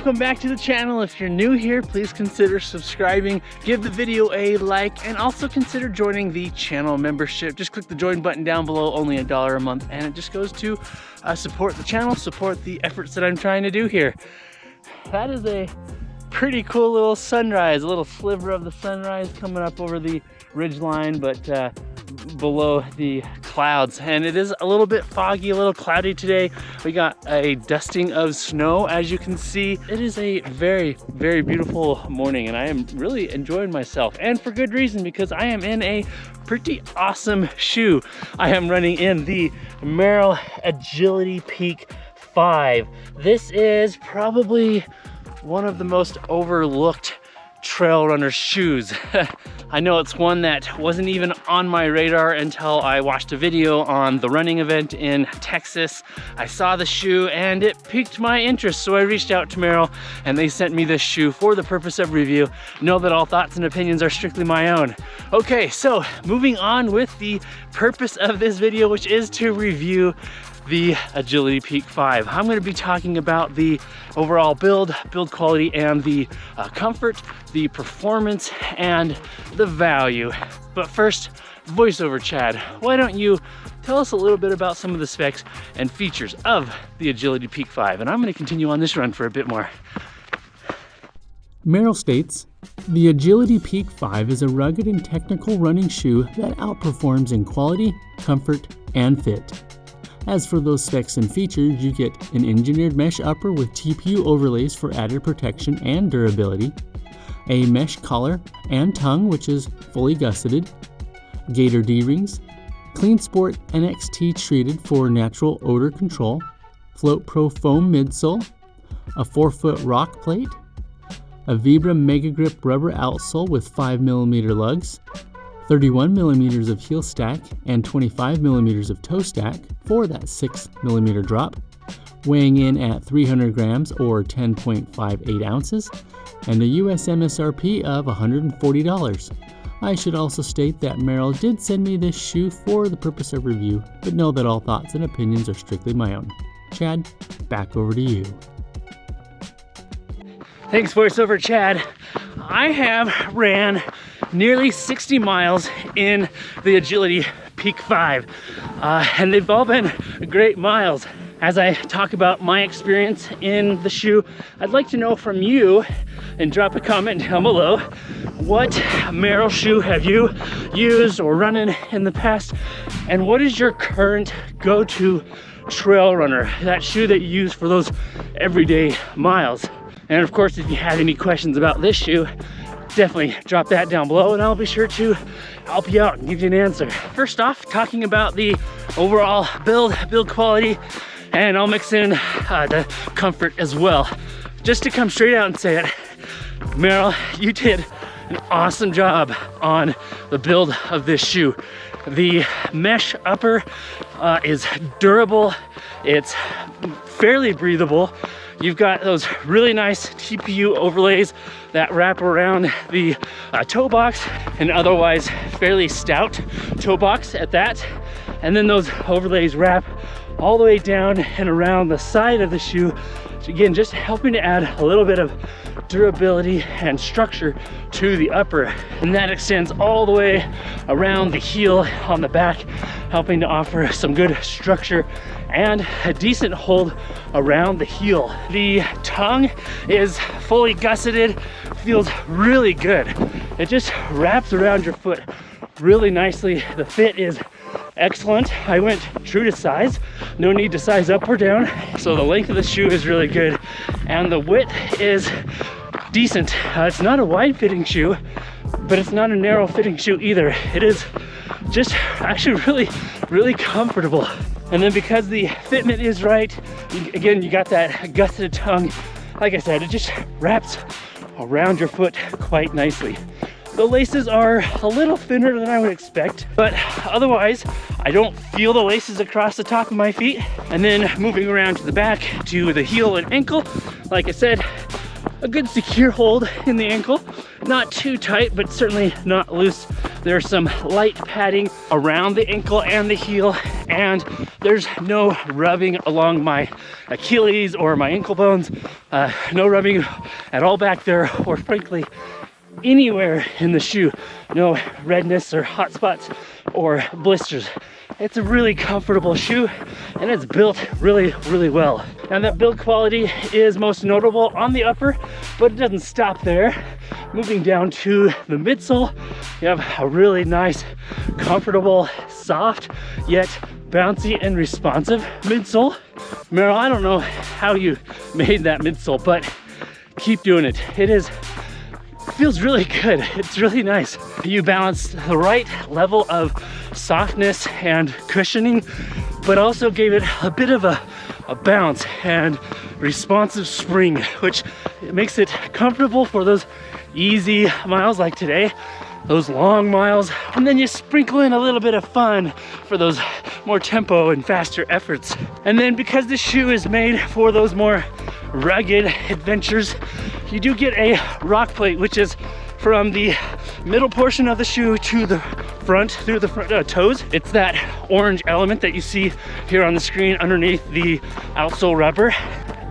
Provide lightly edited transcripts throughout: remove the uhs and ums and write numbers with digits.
welcome back to the channel. If you're new here, please consider subscribing, give the video a like, and also consider joining the channel membership. Just click the join button down below, only $1 a month, and it just goes to support the channel, support the efforts that I'm trying to do here. That is a pretty cool little sunrise, a little sliver of the sunrise coming up over the ridge line, but below the clouds. And it is a little bit foggy, a little cloudy today. We got a dusting of snow, as you can see. It is a very, very beautiful morning, and I am really enjoying myself, and for good reason, because I am in a pretty awesome shoe. I am running in the Merrell Agility Peak 5. This is probably one of the most overlooked trail runner shoes. I know it's one that wasn't even on my radar until I watched a video on the running event in Texas. I saw the shoe and it piqued my interest, so I reached out to Merrell and they sent me this shoe for the purpose of review. Know that all thoughts and opinions are strictly my own. Okay, so moving on with the purpose of this video, which is to review the Agility Peak 5. I'm going to be talking about the overall build quality, and the comfort, the performance, and the value. But first, voiceover Chad, why don't you tell us a little bit about some of the specs and features of the Agility Peak 5, and I'm going to continue on this run for a bit more. Merrell states, the Agility Peak 5 is a rugged and technical running shoe that outperforms in quality, comfort, and fit. As for those specs and features, you get an engineered mesh upper with TPU overlays for added protection and durability, a mesh collar and tongue which is fully gusseted, gator D-rings, Clean Sport NXT treated for natural odor control, Float Pro foam midsole, a 4-foot rock plate, a Vibra Mega Grip rubber outsole with 5mm lugs, 31mm of heel stack and 25mm of toe stack for that 6mm drop, weighing in at 300 grams or 10.58 ounces, and a US MSRP of $140. I should also state that Merrell did send me this shoe for the purpose of review, but know that all thoughts and opinions are strictly my own. Chad, back over to you. Thanks, voiceover Chad. I have ran nearly 60 miles in the Agility Peak 5, and they've all been great miles. As I talk about my experience in the shoe, I'd like to know from you, and drop a comment down below, what Merrell shoe have you used or run in the past, and what is your current go-to trail runner, that shoe that you use for those everyday miles? And of course, if you have any questions about this shoe, definitely drop that down below and I'll be sure to help you out and give you an answer. First off, talking about the overall build quality, and I'll mix in the comfort as well. Just to come straight out and say it, Merrell, you did an awesome job on the build of this shoe. The mesh upper is durable, it's fairly breathable. You've got those really nice TPU overlays that wrap around the toe box, and otherwise fairly stout toe box at that. And then those overlays wrap all the way down and around the side of the shoe. So again, just helping to add a little bit of durability and structure to the upper. And that extends all the way around the heel on the back, helping to offer some good structure and a decent hold around the heel. The tongue is fully gusseted, feels really good. It just wraps around your foot really nicely. The fit is excellent. I went true to size, no need to size up or down. So the length of the shoe is really good, and the width is decent. It's not a wide fitting shoe, but it's not a narrow fitting shoe either. It is just actually really comfortable. And then because the fitment is right, again, you got that gusseted tongue. Like I said, it just wraps around your foot quite nicely. The laces are a little thinner than I would expect, but otherwise, I don't feel the laces across the top of my feet. And then moving around to the back to the heel and ankle, like I said, a good secure hold in the ankle. Not too tight, but certainly not loose There's some light padding around the ankle and the heel, and there's no rubbing along my Achilles or my ankle bones. No rubbing at all back there, or frankly, anywhere in the shoe. No redness or hot spots or blisters. It's a really comfortable shoe, and it's built really, really well. And that build quality is most notable on the upper, but it doesn't stop there. Moving down to the midsole, you have a really nice, comfortable, soft, yet bouncy and responsive midsole. Merrell, I don't know how you made that midsole, but keep doing it. Feels really good. It's really nice. You balance the right level of softness and cushioning, but also gave it a bit of a bounce and responsive spring, which makes it comfortable for those easy miles like today, those long miles, and then you sprinkle in a little bit of fun for those more tempo and faster efforts. And then because the shoe is made for those more rugged adventures, you do get a rock plate, which is from the middle portion of the shoe to the front, through the front toes. It's that orange element that you see here on the screen underneath the outsole rubber.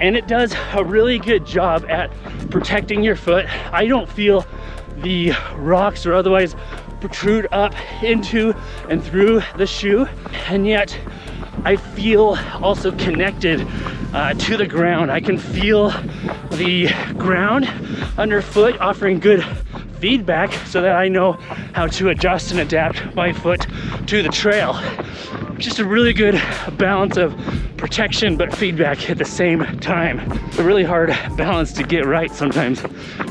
And it does a really good job at protecting your foot. I don't feel the rocks or otherwise protrude up into and through the shoe, and yet I feel also connected to the ground. I can feel the ground underfoot offering good feedback so that I know how to adjust and adapt my foot to the trail. Just a really good balance of protection but feedback at the same time. It's a really hard balance to get right sometimes.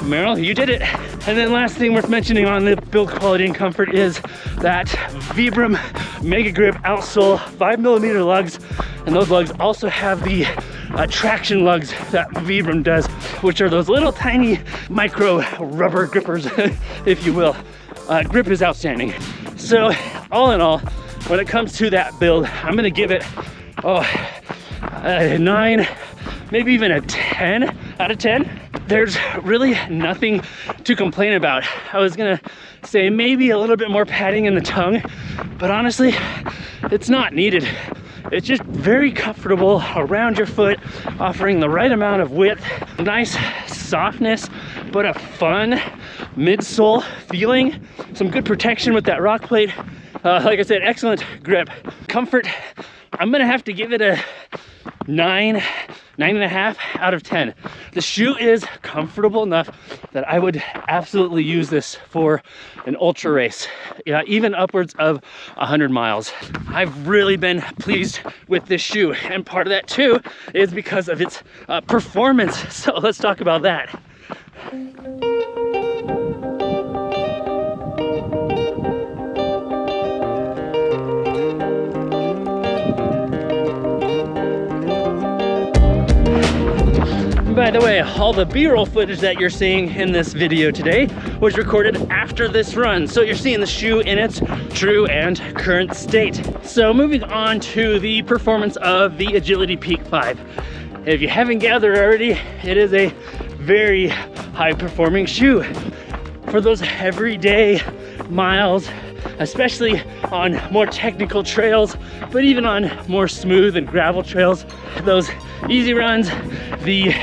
Merrell, you did it. And then last thing worth mentioning on the build quality and comfort is that Vibram Mega Grip outsole 5mm lugs, and those lugs also have the traction lugs that Vibram does, which are those little tiny micro rubber grippers, if you will. Grip is outstanding. So all in all, when it comes to that build, I'm gonna give it a 9, maybe even a 10 out of 10. There's really nothing to complain about. I was gonna say maybe a little bit more padding in the tongue, but honestly, it's not needed. It's just very comfortable around your foot, offering the right amount of width, nice softness, but a fun midsole feeling, some good protection with that rock plate. Like I said, excellent grip. Comfort, I'm gonna have to give it a 9.5 out of 10. The shoe is comfortable enough that I would absolutely use this for an ultra race, even upwards of 100 miles. I've really been pleased with this shoe, and part of that too is because of its performance. So let's talk about that. By the way, all the B-roll footage that you're seeing in this video today was recorded after this run. So you're seeing the shoe in its true and current state. So moving on to the performance of the Agility Peak 5. If you haven't gathered already, it is a very high performing shoe. For those everyday miles, especially on more technical trails, but even on more smooth and gravel trails, those easy runs, the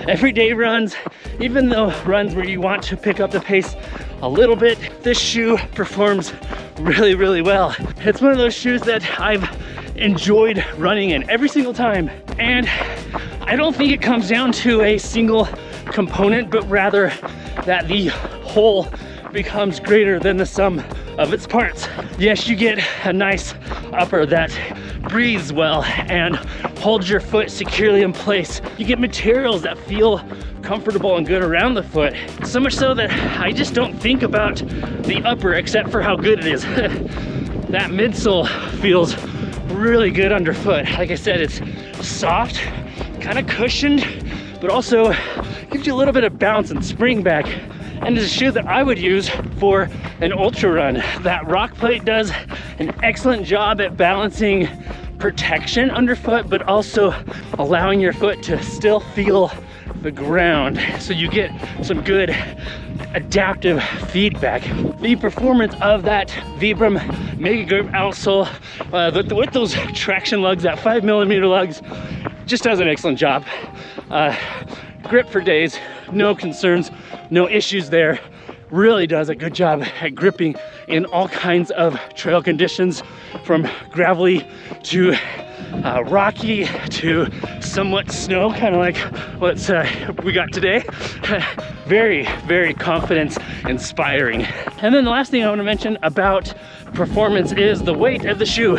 everyday runs, even the runs where you want to pick up the pace a little bit, this shoe performs really, really well. It's one of those shoes that I've enjoyed running in every single time. And I don't think it comes down to a single component, but rather that the whole becomes greater than the sum of its parts. Yes, you get a nice upper that breathes well and holds your foot securely in place. You get materials that feel comfortable and good around the foot. So much so that I just don't think about the upper except for how good it is. That midsole feels really good underfoot. Like I said, it's soft, kind of cushioned, but also gives you a little bit of bounce and spring back. And it's a shoe that I would use for an ultra run. That rock plate does an excellent job at balancing protection underfoot, but also allowing your foot to still feel the ground, so you get some good adaptive feedback. The performance of that Vibram Mega Grip outsole with those traction lugs, that 5mm lugs, just does an excellent job. Grip for days, no concerns, no issues there. Really does a good job at gripping in all kinds of trail conditions, from gravelly to rocky to somewhat snow, kind of like what we got today. Very, very confidence inspiring. And then the last thing I want to mention about performance is the weight of the shoe.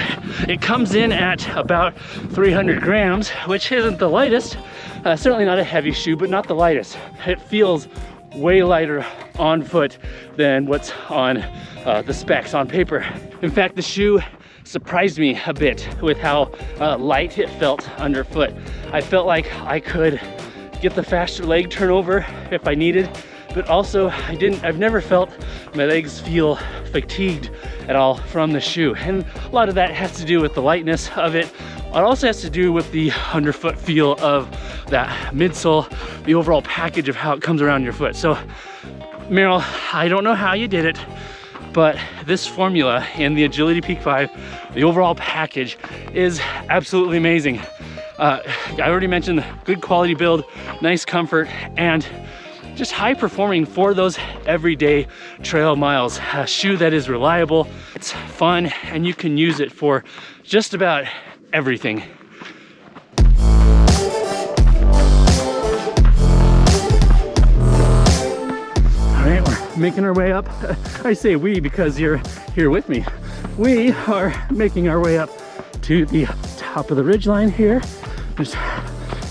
It comes in at about 300 grams, which isn't the lightest. Certainly not a heavy shoe, but not the lightest. It feels way lighter on foot than what's on the specs on paper. In fact, the shoe surprised me a bit with how light it felt underfoot. I felt like I could get the faster leg turnover if I needed, but also I've never felt my legs feel fatigued at all from the shoe. And a lot of that has to do with the lightness of it. It also has to do with the underfoot feel of that midsole, the overall package of how it comes around your foot. So Merrell, I don't know how you did it, but this formula in the Agility Peak 5, the overall package is absolutely amazing. I already mentioned good quality build, nice comfort, and just high performing for those everyday trail miles. A shoe that is reliable, it's fun, and you can use it for just about everything. All right, we're making our way up. I say we because you're here with me. We are making our way up to the top of the ridgeline here. Just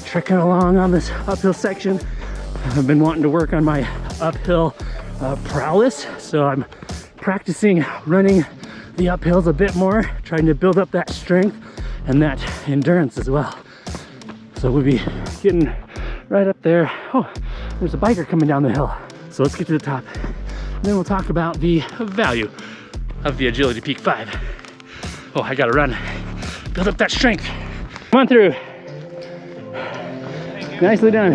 trekking along on this uphill section. I've been wanting to work on my uphill prowess, so I'm practicing running the uphills a bit more, trying to build up that strength and that endurance as well. So we'll be getting right up there. Oh, there's a biker coming down the hill. So let's get to the top, and then we'll talk about the value of the Agility Peak 5. Oh, I gotta run, build up that strength. Come on through. Nicely done.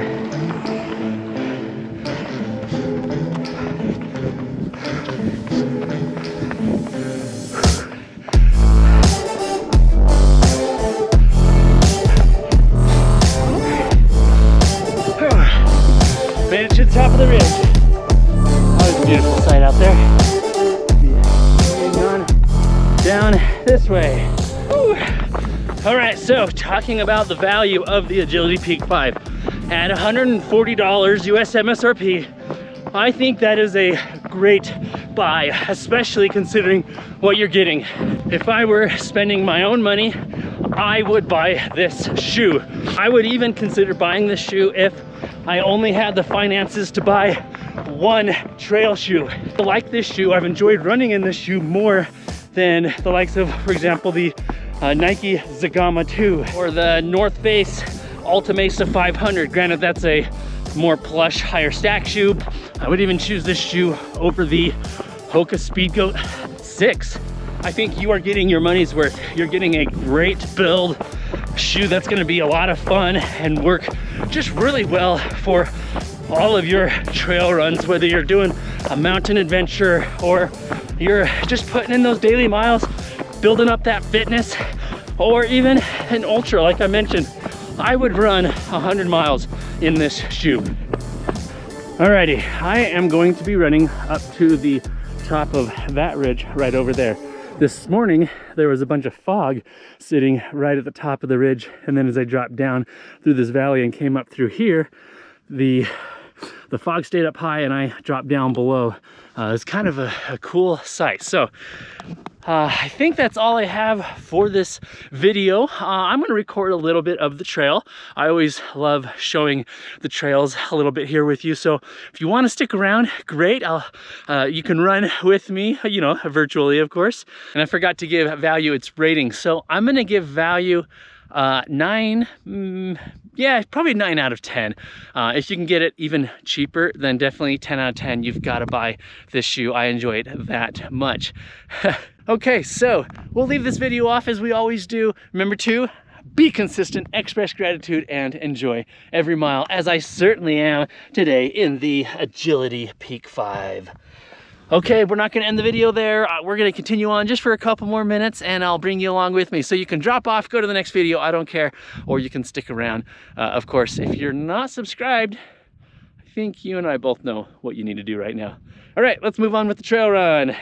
Made it to the top of the ridge. That was a beautiful sight out there. Moving on down this way. Woo. All right, so talking about the value of the Agility Peak 5. At $140 US MSRP, I think that is a great buy, especially considering what you're getting. If I were spending my own money, I would buy this shoe. I would even consider buying this shoe if I only had the finances to buy one trail shoe. I like this shoe. I've enjoyed running in this shoe more than the likes of, for example, the Nike Zagama 2 or the North Face Alta Mesa 500. Granted, that's a more plush, higher stack shoe. I would even choose this shoe over the Hoka Speedgoat 6. I think you are getting your money's worth. You're getting a great build shoe that's gonna be a lot of fun and work just really well for all of your trail runs, whether you're doing a mountain adventure or you're just putting in those daily miles, building up that fitness, or even an ultra like I mentioned. I would run 100 miles in this shoe. Alrighty, I am going to be running up to the top of that ridge right over there. This morning, there was a bunch of fog sitting right at the top of the ridge, and then as I dropped down through this valley and came up through here, the fog stayed up high and I dropped down below. It's kind of a cool sight. So I think that's all I have for this video. I'm going to record a little bit of the trail. I always love showing the trails a little bit here with you. So if you want to stick around, great. You can run with me, you know, virtually, of course. And I forgot to give value its rating. So I'm going to give value 9, yeah, probably 9 out of 10. If you can get it even cheaper, then definitely 10 out of 10. You've got to buy this shoe. I enjoy it that much. Okay, so we'll leave this video off as we always do. Remember to be consistent, express gratitude, and enjoy every mile, as I certainly am today in the Agility Peak 5. Okay, we're not gonna end the video there. We're gonna continue on just for a couple more minutes, and I'll bring you along with me. So you can drop off, go to the next video, I don't care, or you can stick around. Of course, if you're not subscribed, I think you and I both know what you need to do right now. All right, let's move on with the trail run.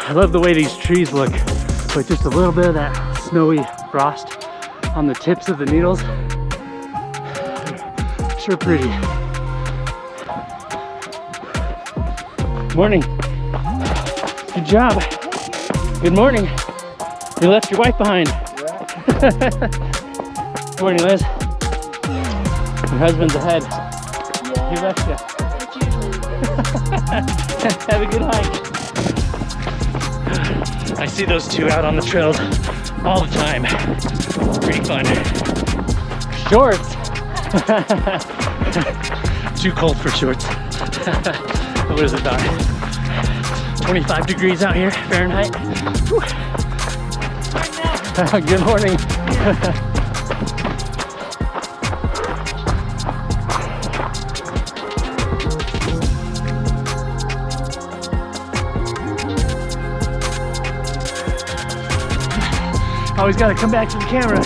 I love the way these trees look with just a little bit of that snowy frost on the tips of the needles. Sure pretty. Morning. Good job. Good morning. You left your wife behind. Good morning, Liz. Your husband's ahead. Yeah, He left you. it's usually Have a good hike. I see those two out on the trails all the time. Pretty fun. Shorts. Too cold for shorts. What is it about? 25 degrees out here, Fahrenheit. Whew. Good morning. Always got to come back to the camera